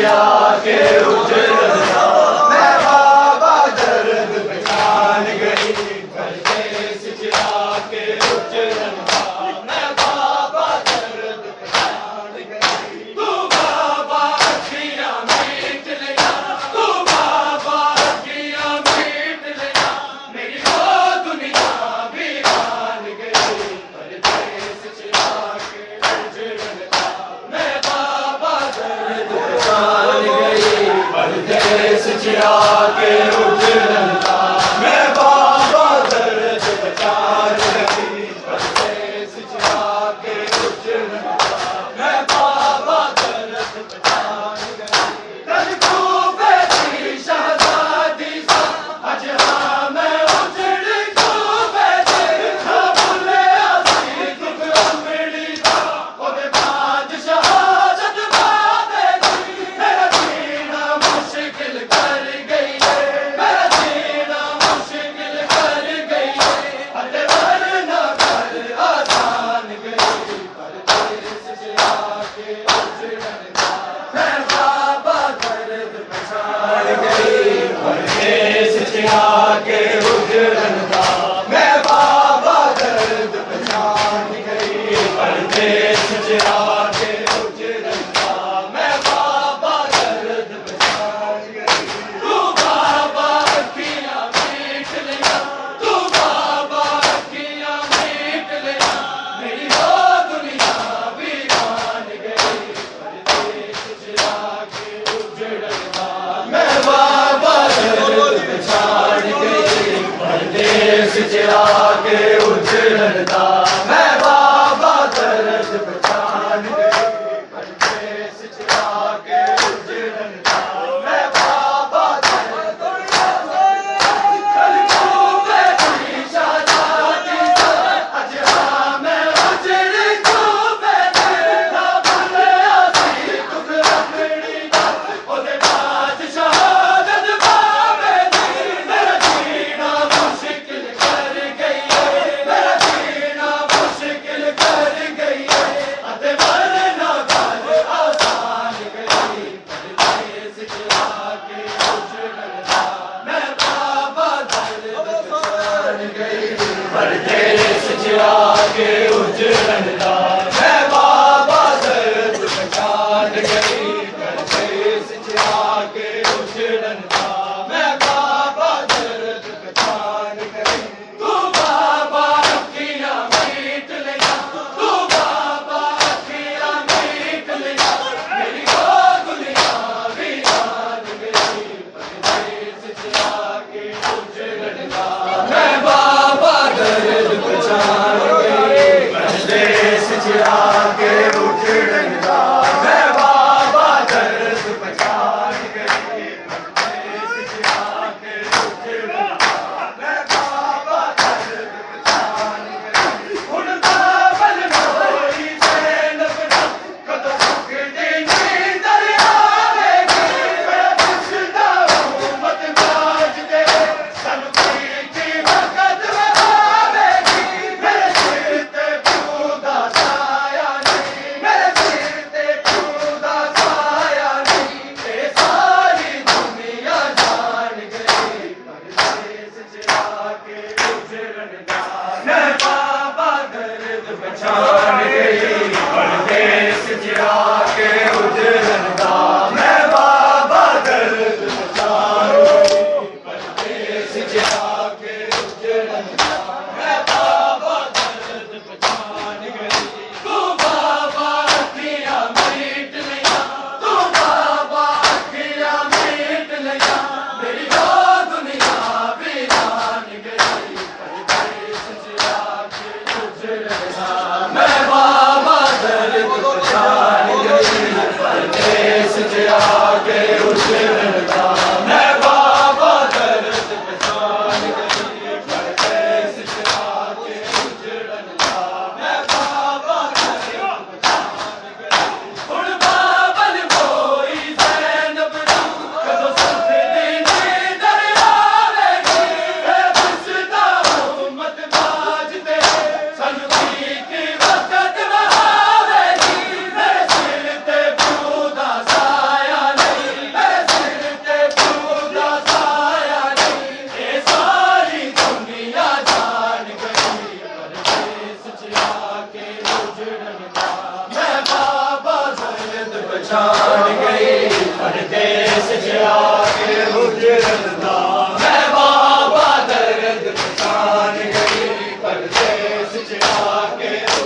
چرا کے اجڑتا میں بابا درد پہچان گئی پردیس چرا کے اجڑتا میں بابا درد پہچان گئی تو بابا اکھیاں میٹ لیا تو بابا اکھیاں میٹ لیا میری وہ دنیا ویران گئی پردیس چرا کے اجڑتا میں بابا درد پہچان گئی پردیس چرا کے اجڑتا میں بابا درد پہچان گئی پردیس چرا کے اجڑتا میں بابا درد پہچان گئی کل کوفے کی شہزادی سا اج ہاں میں اجڑ کوفے سے نہ بھولیا سی دکھ امڑی دا اودے بعد شہادت پاوے گی میرا جینا مشکل کر گئی ہے میرا جینا مشکل کر گئی ہے اتے ورنہ کر آسان گئی پردیس چرا کے اجڑتا میں بابا درد پہچان گئی پردیس چرا کے اجڑتا میں بابا درد پہچان گئی پردیس چرا کے اجڑتا میں بابا درد پہچان گئی تو بابا اکھیاں میٹ لیا تو بابا اکھیاں میٹ لیا میری وہ دنیا ویران گئی پردیس چرا کے اجڑتا میں بابا درد پہچان گئی پردیس چرا کے اجڑتا میں بابا درد پہچان گئی پردیس چرا کے اجڑتا میں بابا درد کل کوفے کی شہزادی سا اج ہاں میں اجڑ کوفے سے نہ بھولیا سی دکھ امڑی دا اودے بعد شہادت پاوے گی میرا جینا مشکل کر گئی ہے میرا جینا مشکل کر گئی ہے اتے ورنہ کر آسان گئی پردیس چرا کے اجڑتا میں بابا درد پہچان گئی پردیس چرا کے اجڑتا میں بابا درد پہچان گئی پردیس چرا کے اجڑتا میں بابا درد پہچان گئی تو بابا اکھیاں میٹ لیا تو بابا اکھیاں میٹ لیا میری وہ دنیا ویران گئی پردیس چرا کے اجڑتا میں بابا درد پہچان گئی پردیس چرا کے اجڑتا میں بابا درد پہچان گئی پردیس چرا کے اجڑتا میں بابا درد پہچان گئی ہن بابل موئی زینب دا کدوں سکھ دی نیند آوے گی میں پوچھدا ہوں مت باج دے سانوں کی وقت آوے گی میرے سر تے پیو دا سایہ نہیں میرے سر تے پیو دا سایہ نہیں اے ساری دنیا جان گئی پردیس چرا کے اجڑتا میں بابا درد پہچان گئی پردیس چرا کے اجڑتا میں بابا درد پہچان گئی پردیس چرا کے اجڑتا میں بابا درد پہچان گئی تو بابا اکھیاں میٹ لیا تو بابا اکھیاں میٹ لیا میری وہ دنیا ویران گئی پردیس چرا کے اجڑتا میں بابا درد پہچان گئی پردیس چرا کے اجڑتا میں بابا درد پہچان گئی پردیس چرا کے اجڑتا میں بابا درد پہچان گئی ہن بابل موئی زینب دا کدوں سکھ دی نیند آوے گی میں پوچھدا ہوں مت باج دے سانوں کی وقت آوے گی میرے سر تے پیو دا سایہ پہچان گئی پردیس جا کے اجرت تھا میں بابا درد پہچان گئی پردیس جا کے